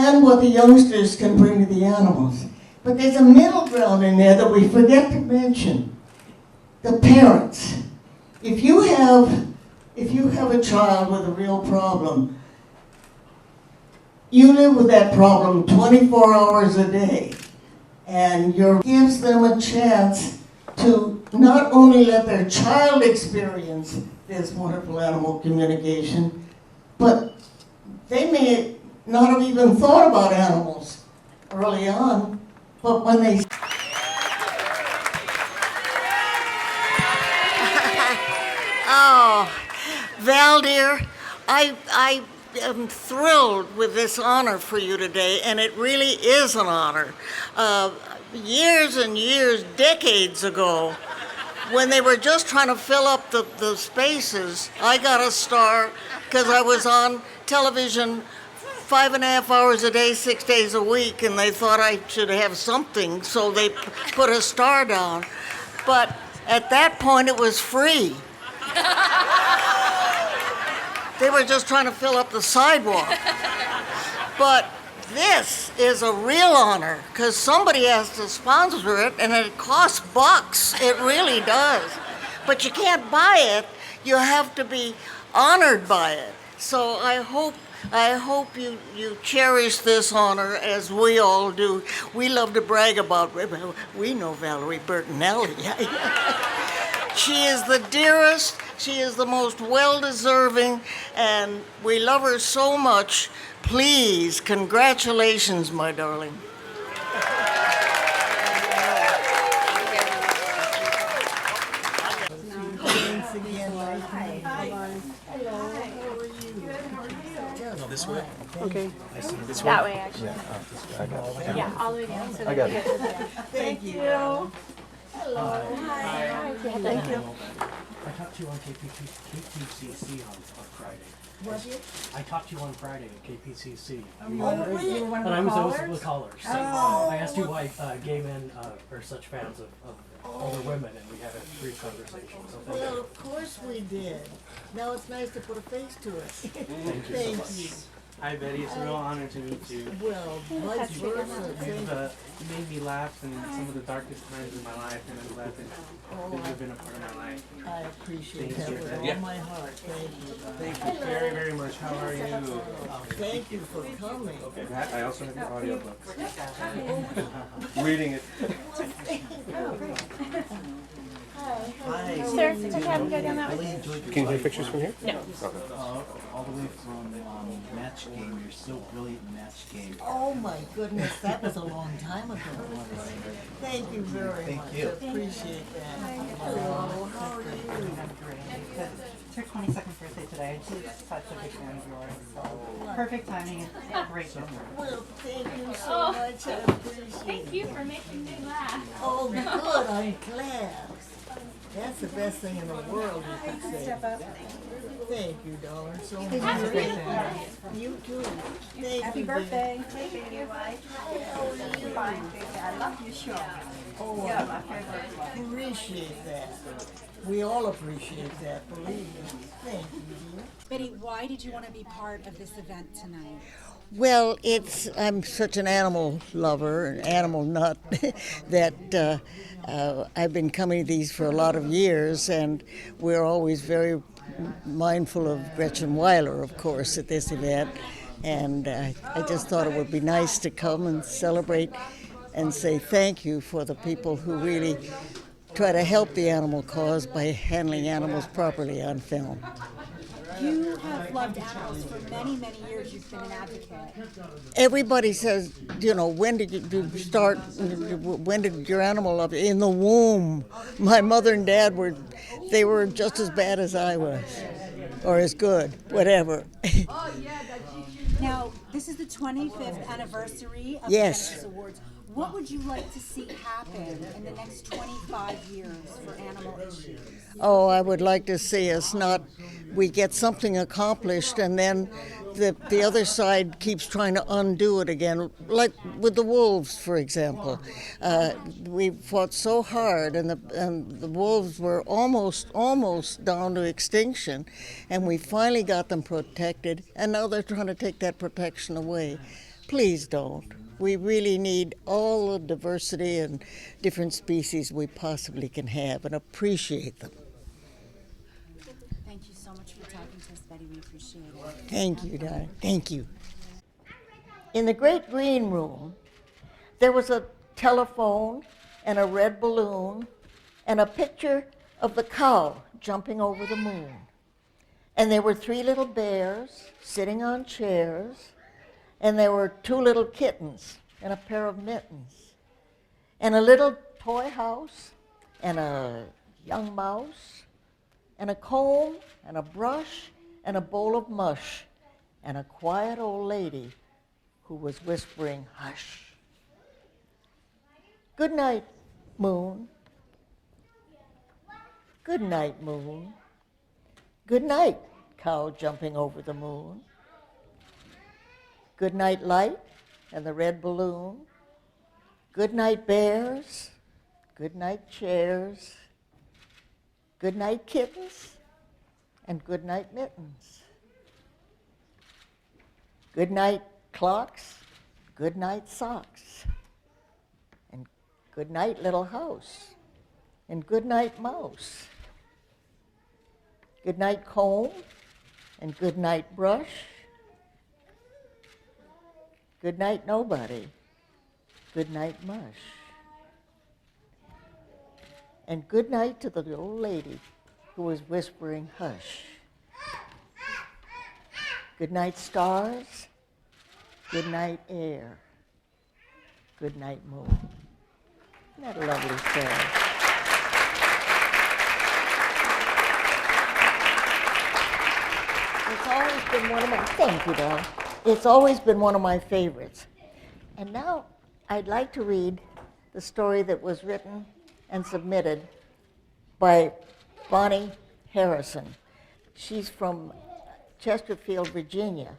and what the youngsters can bring to the animals. But there's a middle ground in there that we forget to mention. The parents. If you have a child with a real problem, you live with that problem 24 hours a day. And gives them a chance to not only let their child experience this wonderful animal communication, but they may not have even thought about animals early on, but when they... Oh, Val, dear, I am thrilled with this honor for you today, and it really is an honor. Years and years, decades ago, when they were just trying to fill up the spaces, I got a star because I was on television 5.5 hours a day, 6 days a week, and they thought I should have something, so they put a star down. But at that point, it was free. They were just trying to fill up the sidewalk. But this is a real honor because somebody has to sponsor it, and it costs bucks. It really does. But you can't buy it. You have to be honored by it. So I hope you cherish this honor as we all do. We love to brag about, we know Valerie Bertinelli. She is the dearest, she is the most well-deserving, and we love her so much. Please, congratulations, my darling. Thanks again. No, this way. Okay. I see this way. That way, actually. Yeah, All the way down. So I got it. Thank you. Hello. Hi. Thank you. I talked to you on KPCC on Friday. Was you? I talked to you on Friday at KPCC. Oh, really? And I was the callers. So I asked you why gay men are such fans of older women, and we had a brief conversation. So thank Well, you. of course we did. Now it's nice to put a face to it. Thank you so Thank much. you. Hi Betty, it's a real honor to meet you. Well, vice versa. You made me laugh in some of the darkest times in my life, and I'm glad that you've been a part of my life. I appreciate Thank that you. with all Yeah. my heart. Thank you. Thank you very, very much. How are you? Thank you for coming. I also have your audiobook. Reading it. Hi. Sir, it's okay, I can go down that way. Can you take pictures from here? No. All the way from match game. You're so brilliant in match game. Oh my goodness, that was a long time ago. Thank you very much. you. I appreciate that. Hello, how are you? It's her 22nd birthday today. She's such a big fan of yours. So perfect timing and great dinner. Well, thank you so much. I appreciate it. Thank you for making me laugh. Oh, good. I'm glad. That's the best thing in the world, you could say. Thank you, darling. So much. Have a great day. You too. Thank Happy you, birthday. Thank you. Fine, baby. I love your show. Oh, You're my favorite. I appreciate that. We all appreciate that, believe me. Thank you, dear. Betty, why did you want to be part of this event tonight? Well, I'm such an animal lover, an animal nut, that I've been coming to these for a lot of years, and we're always very mindful of Gretchen Weiler, of course, at this event. And I just thought it would be nice to come and celebrate and say thank you for the people who really try to help the animal cause by handling animals properly on film. You have loved animals for many, many years. You've been an advocate. Everybody says, when did you start, when did your animal love you? In the womb. My mother and dad they were just as bad as I was, or as good, whatever. Now, this is the 25th anniversary of Yes. the Genesis Awards. What would you like to see happen in the next 25 years for animal issues? Oh, I would like to see us we get something accomplished and then the other side keeps trying to undo it again, like with the wolves, for example. We fought so hard and the wolves were almost down to extinction, and we finally got them protected, and now they're trying to take that protection away. Please don't. We really need all the diversity and different species we possibly can have and appreciate them. Thank you so much for talking to us, Betty. We appreciate it. Thank you, darling. Thank you. In the great green room, there was a telephone and a red balloon and a picture of the cow jumping over the moon. And there were 3 little bears sitting on chairs, and there were 2 little kittens and a pair of mittens, and a little toy house, and a young mouse, and a comb, and a brush, and a bowl of mush, and a quiet old lady who was whispering, "Hush." Good night, moon. Good night, moon. Good night, cow jumping over the moon. Good night, light and the red balloon. Good night, bears. Good night, chairs. Good night, kittens. And good night, mittens. Good night, clocks. Good night, socks. And good night, little house. And good night, mouse. Good night, comb. And good night, brush. Good night, nobody. Good night, mush. And good night to the old lady who was whispering, "Hush." Good night, stars. Good night, air. Good night, moon. Isn't that a lovely story? It's always been one of my, thank you, darling. It's always been one of my favorites. And now I'd like to read the story that was written and submitted by Bonnie Harrison. She's from Chesterfield, Virginia.